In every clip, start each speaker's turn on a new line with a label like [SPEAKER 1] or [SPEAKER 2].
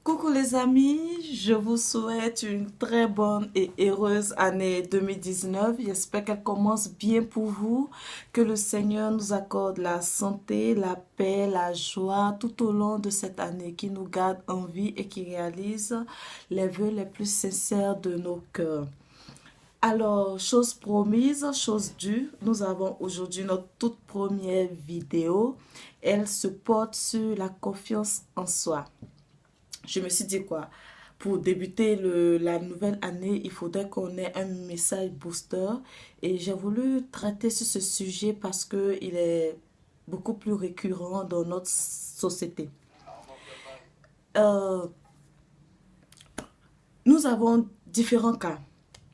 [SPEAKER 1] Coucou les amis, je vous souhaite une très bonne et heureuse année 2019. J'espère qu'elle commence bien pour vous, que le Seigneur nous accorde la santé, la paix, la joie tout au long de cette année, qui nous garde en vie et qui réalise les vœux les plus sincères de nos cœurs. Alors, chose promise, chose due, nous avons aujourd'hui notre toute première vidéo. Elle se porte sur la confiance en soi. Je me suis dit quoi? Pour débuter la nouvelle année, il faudrait qu'on ait un message booster. Et j'ai voulu traiter sur ce sujet parce qu'il est beaucoup plus récurrent dans notre société. Euh, nous avons différents cas.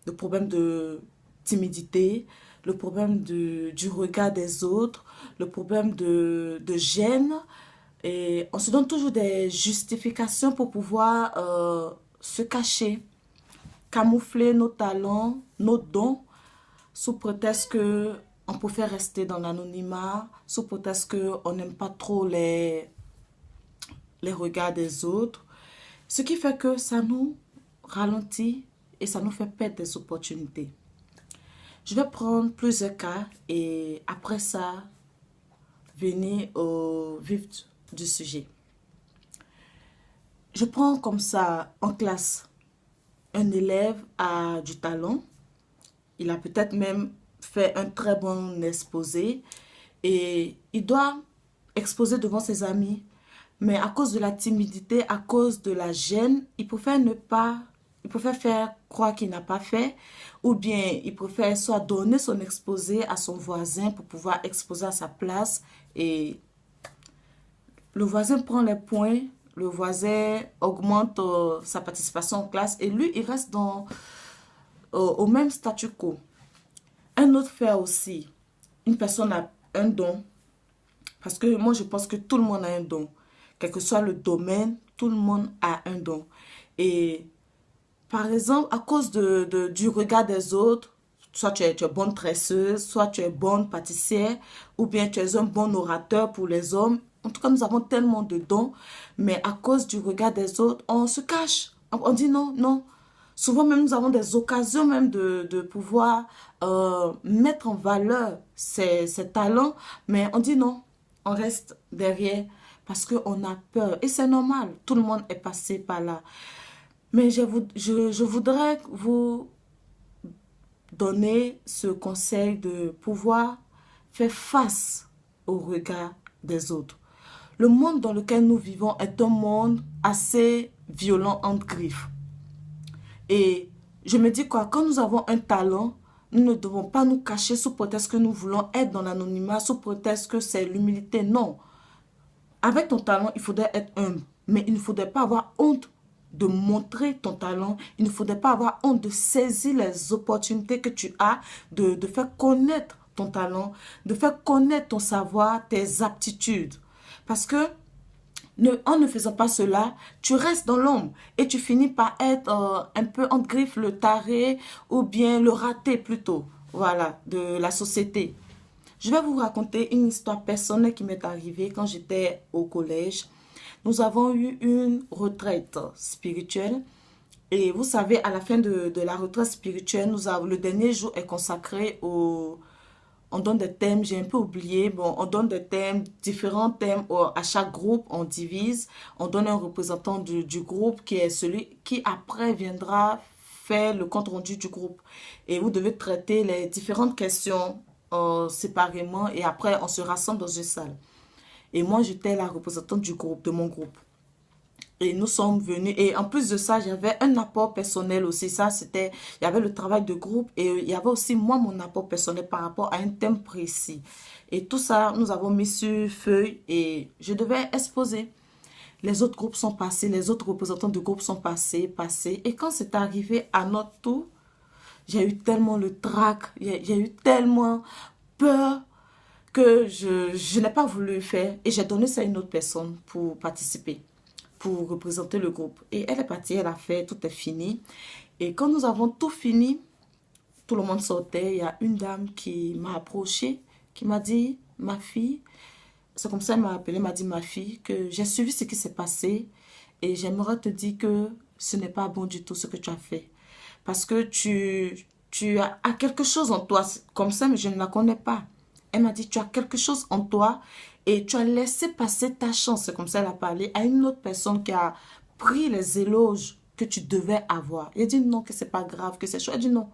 [SPEAKER 1] Le problème de timidité, le problème du regard des autres, le problème de gêne. Et on se donne toujours des justifications pour pouvoir se cacher, camoufler nos talents, nos dons, sous prétexte que on préfère rester dans l'anonymat, sous prétexte qu'on n'aime pas trop les regards des autres. Ce qui fait que ça nous ralentit et ça nous fait perdre des opportunités. Je vais prendre plusieurs cas et après ça, venir au vif du sujet. Je prends comme ça en classe. Un élève a du talent. Il a peut-être même fait un très bon exposé et il doit exposer devant ses amis. Mais à cause de la timidité, à cause de la gêne, il préfère ne pas, il préfère faire croire qu'il n'a pas fait, ou bien il préfère soit donner son exposé à son voisin pour pouvoir exposer à sa place et le voisin prend les points, le voisin augmente sa participation en classe et lui, il reste au même statu quo. Un autre fait aussi, une personne a un don, parce que moi je pense que tout le monde a un don. Quel que soit le domaine, tout le monde a un don. Et par exemple, à cause du regard des autres, soit tu es bonne tresseuse, soit tu es bonne pâtissière, ou bien tu es un bon orateur pour les hommes. En tout cas, nous avons tellement de dons, mais à cause du regard des autres, on se cache. On dit non, non. Souvent même, nous avons des occasions même de pouvoir mettre en valeur ces talents, mais on dit non. On reste derrière parce qu'on a peur. Et c'est normal, tout le monde est passé par là. Mais je voudrais vous donner ce conseil de pouvoir faire face au regard des autres. Le monde dans lequel nous vivons est un monde assez violent entre griffes. Et je me dis quoi, quand nous avons un talent, nous ne devons pas nous cacher sous prétexte que nous voulons être dans l'anonymat, sous prétexte que c'est l'humilité. Non. Avec ton talent, il faudrait être humble. Mais il ne faudrait pas avoir honte de montrer ton talent. Il ne faudrait pas avoir honte de saisir les opportunités que tu as, de faire connaître ton talent, de faire connaître ton savoir, tes aptitudes. Parce que en ne faisant pas cela, tu restes dans l'ombre et tu finis par être un peu en griffe le taré ou bien le raté plutôt, voilà, de la société. Je vais vous raconter une histoire personnelle qui m'est arrivée quand j'étais au collège. Nous avons eu une retraite spirituelle. Et vous savez, à la fin de la retraite spirituelle, le dernier jour est consacré au... On donne des thèmes, j'ai un peu oublié. Bon, on donne des thèmes, différents thèmes à chaque groupe, on divise. On donne un représentant du groupe qui est celui qui après viendra faire le compte rendu du groupe. Et vous devez traiter les différentes questions séparément et après on se rassemble dans une salle. Et moi, j'étais la représentante du groupe, de mon groupe. Et nous sommes venus. Et en plus de ça, j'avais un apport personnel aussi. Ça, c'était... Il y avait le travail de groupe et il y avait aussi, moi, mon apport personnel par rapport à un thème précis. Et tout ça, nous avons mis sur feuille et je devais exposer. Les autres groupes sont passés, les autres représentants du groupe sont passés. Et quand c'est arrivé à notre tour, j'ai eu tellement le trac, j'ai eu tellement peur que je n'ai pas voulu faire et j'ai donné ça à une autre personne pour participer, pour représenter le groupe. Et elle est partie, elle a fait, tout est fini. Et quand nous avons tout fini, tout le monde sortait, il y a une dame qui m'a approchée, qui m'a dit, ma fille, c'est comme ça qu'elle m'a appelé, m'a dit ma fille, que j'ai suivi ce qui s'est passé Et j'aimerais te dire que ce n'est pas bon du tout ce que tu as fait. Parce que tu as quelque chose en toi, comme ça, mais je ne la connais pas. Elle m'a dit, tu as quelque chose en toi et tu as laissé passer ta chance, c'est comme ça elle a parlé, à une autre personne qui a pris les éloges que tu devais avoir. Il a dit non, que c'est pas grave, que c'est chouette. Elle dit non,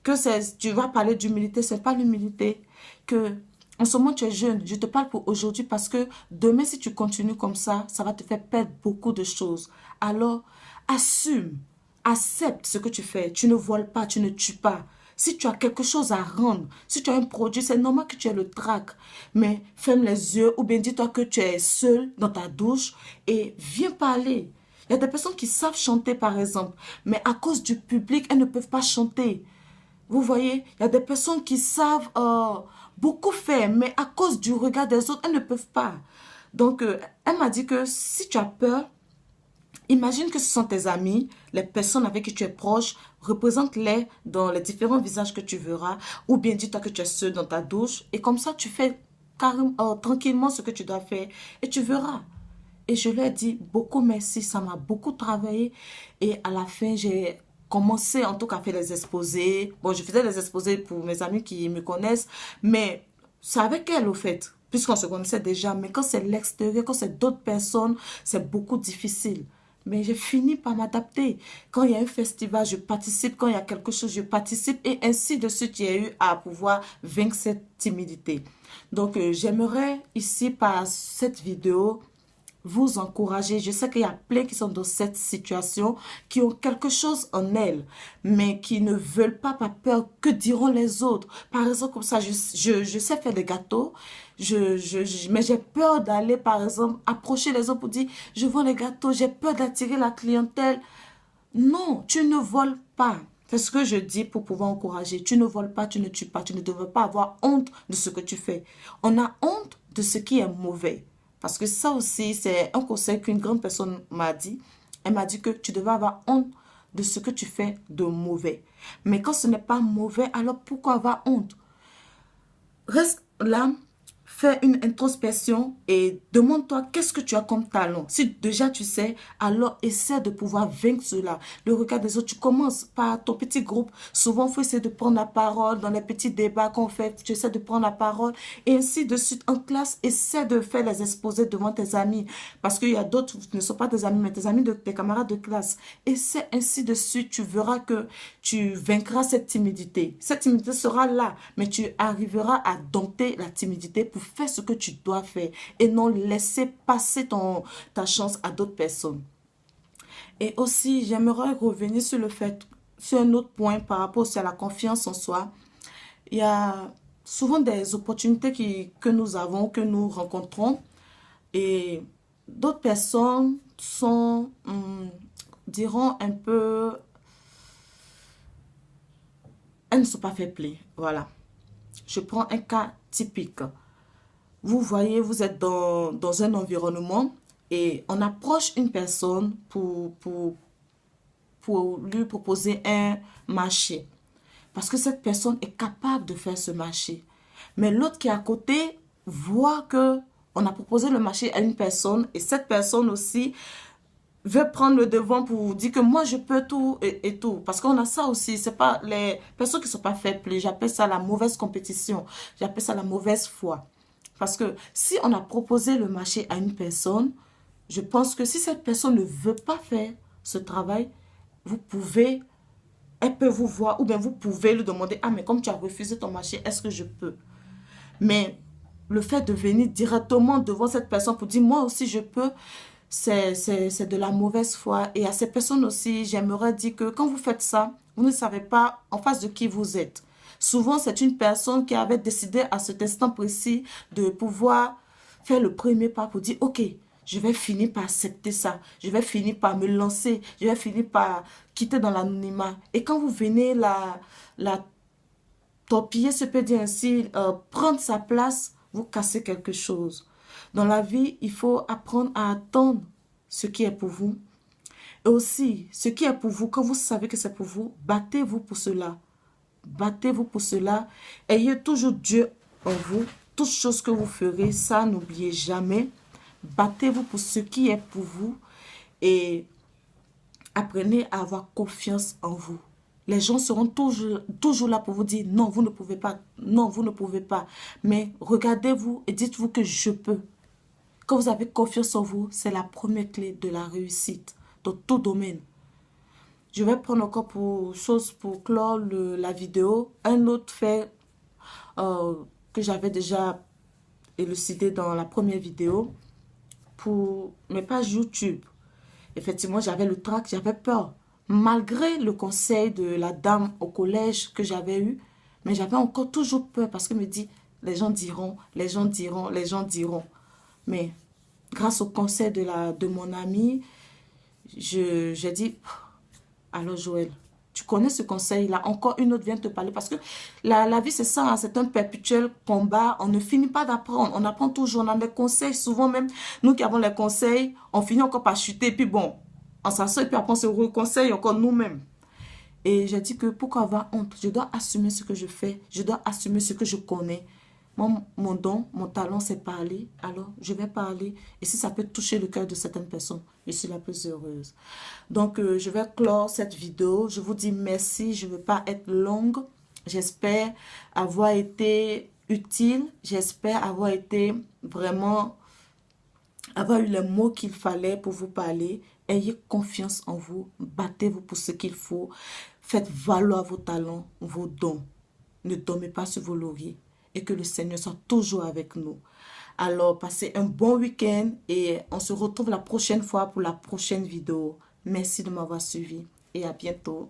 [SPEAKER 1] que tu vas parler d'humilité, c'est pas l'humilité. Que en ce moment tu es jeune, je te parle pour aujourd'hui parce que demain si tu continues comme ça va te faire perdre beaucoup de choses. Alors assume, accepte ce que tu fais. Tu ne voles pas, tu ne tues pas. Si tu as quelque chose à rendre, si tu as un produit, c'est normal que tu aies le trac. Mais ferme les yeux ou bien dis-toi que tu es seul dans ta douche et viens parler. Il y a des personnes qui savent chanter par exemple, mais à cause du public, elles ne peuvent pas chanter. Vous voyez, il y a des personnes qui savent beaucoup faire, mais à cause du regard des autres, elles ne peuvent pas. Donc, elle m'a dit que si tu as peur, imagine que ce sont tes amis, les personnes avec qui tu es proche, représente-les dans les différents visages que tu verras, ou bien dis-toi que tu es seul dans ta douche, et comme ça, tu fais tranquillement ce que tu dois faire, et tu verras. Et je lui ai dit beaucoup merci, ça m'a beaucoup travaillé, et à la fin, j'ai commencé en tout cas à faire les exposés. Bon, je faisais les exposés pour mes amis qui me connaissent, mais c'est avec elle au fait, puisqu'on se connaissait déjà, mais quand c'est l'extérieur, quand c'est d'autres personnes, c'est beaucoup difficile. Mais j'ai fini par m'adapter. Quand il y a un festival, je participe. Quand il y a quelque chose, je participe. Et ainsi de suite, j'ai eu à pouvoir vaincre cette timidité. Donc, j'aimerais ici, par cette vidéo, vous encourager. Je sais qu'il y a plein qui sont dans cette situation, qui ont quelque chose en elles, mais qui ne veulent pas par peur. Que diront les autres? Par exemple, comme ça, je sais faire des gâteaux, mais j'ai peur d'aller, par exemple, approcher les autres pour dire, je vends les gâteaux, j'ai peur d'attirer la clientèle. Non, tu ne voles pas. C'est ce que je dis pour pouvoir encourager. Tu ne voles pas, tu ne tues pas. Tu ne devrais pas avoir honte de ce que tu fais. On a honte de ce qui est mauvais. Parce que ça aussi, c'est un conseil qu'une grande personne m'a dit. Elle m'a dit que tu devais avoir honte de ce que tu fais de mauvais. Mais quand ce n'est pas mauvais, alors pourquoi avoir honte? Reste là, fais une introspection et demande-toi qu'est-ce que tu as comme talent. Si déjà tu sais, alors essaie de pouvoir vaincre cela. Le regard des autres, tu commences par ton petit groupe. Souvent, il faut essayer de prendre la parole dans les petits débats qu'on fait. Tu essaies de prendre la parole et ainsi de suite. En classe, essaie de faire les exposés devant tes amis. Parce qu'il y a d'autres qui ne sont pas tes amis, mais tes amis, tes camarades de classe. Essaie ainsi de suite. Tu verras que tu vaincras cette timidité. Cette timidité sera là, mais tu arriveras à dompter la timidité pour faire ce que tu dois faire et non laisser passer ta chance à d'autres personnes. Et aussi, j'aimerais revenir sur le fait, sur un autre point par rapport aussi à la confiance en soi. Il y a souvent des opportunités que nous avons, que nous rencontrons et d'autres personnes sont, diront un peu, elles ne sont pas fair play. Voilà. Je prends un cas typique. Vous voyez, vous êtes dans un environnement et on approche une personne pour lui proposer un marché. Parce que cette personne est capable de faire ce marché. Mais l'autre qui est à côté voit que on a proposé le marché à une personne et cette personne aussi veut prendre le devant pour dire que moi je peux tout et tout. Parce qu'on a ça aussi, c'est pas les personnes qui ne sont pas fair play. J'appelle ça la mauvaise compétition. J'appelle ça la mauvaise foi. Parce que si on a proposé le marché à une personne, je pense que si cette personne ne veut pas faire ce travail, elle peut vous voir ou bien vous pouvez lui demander, ah mais comme tu as refusé ton marché, est-ce que je peux? Mais le fait de venir directement devant cette personne pour dire, moi aussi je peux, c'est de la mauvaise foi. Et à ces personnes aussi, j'aimerais dire que quand vous faites ça, vous ne savez pas en face de qui vous êtes. Souvent, c'est une personne qui avait décidé à cet instant précis de pouvoir faire le premier pas pour dire, ok, je vais finir par accepter ça. Je vais finir par me lancer. Je vais finir par quitter dans l'anonymat. Et quand vous venez la torpiller, se peut dire ainsi, prendre sa place, vous cassez quelque chose. Dans la vie, il faut apprendre à attendre ce qui est pour vous. Et aussi, ce qui est pour vous, quand vous savez que c'est pour vous, battez-vous pour cela. Battez-vous pour cela. Ayez toujours Dieu en vous. Toutes choses que vous ferez, ça, n'oubliez jamais. Battez-vous pour ce qui est pour vous. Et apprenez à avoir confiance en vous. Les gens seront toujours là pour vous dire non, vous ne pouvez pas, non, vous ne pouvez pas. Mais regardez-vous et dites-vous que je peux. Quand vous avez confiance en vous, c'est la première clé de la réussite dans tout domaine. Je vais prendre encore pour clore la vidéo. Un autre fait que j'avais déjà élucidé dans la première vidéo pour mes pages YouTube. Effectivement, j'avais le trac, j'avais peur. Malgré le conseil de la dame au collège que j'avais eu, mais j'avais encore toujours peur parce que me dit, les gens diront, les gens diront, les gens diront. Mais grâce au conseil de mon ami, j'ai dit, alors Joël, tu connais ce conseil-là, encore une autre vient te parler parce que la vie c'est ça, hein, c'est un perpétuel combat, on ne finit pas d'apprendre, on apprend toujours, on a des conseils, souvent même nous qui avons les conseils, on finit encore par chuter, et puis bon, on s'assoit et puis après on se reconseille encore nous-mêmes. Et j'ai dit que pourquoi avoir honte, je dois assumer ce que je fais, je dois assumer ce que je connais. Moi, mon don, mon talent, c'est parler. Alors, je vais parler. Et si ça peut toucher le cœur de certaines personnes, je suis la plus heureuse. Donc, je vais clore cette vidéo. Je vous dis merci. Je ne veux pas être longue. J'espère avoir été utile. J'espère avoir été vraiment... avoir eu les mots qu'il fallait pour vous parler. Ayez confiance en vous. Battez-vous pour ce qu'il faut. Faites valoir vos talents, vos dons. Ne dormez pas sur vos lauriers. Et que le Seigneur soit toujours avec nous. Alors, passez un bon week-end et on se retrouve la prochaine fois pour la prochaine vidéo. Merci de m'avoir suivi et à bientôt.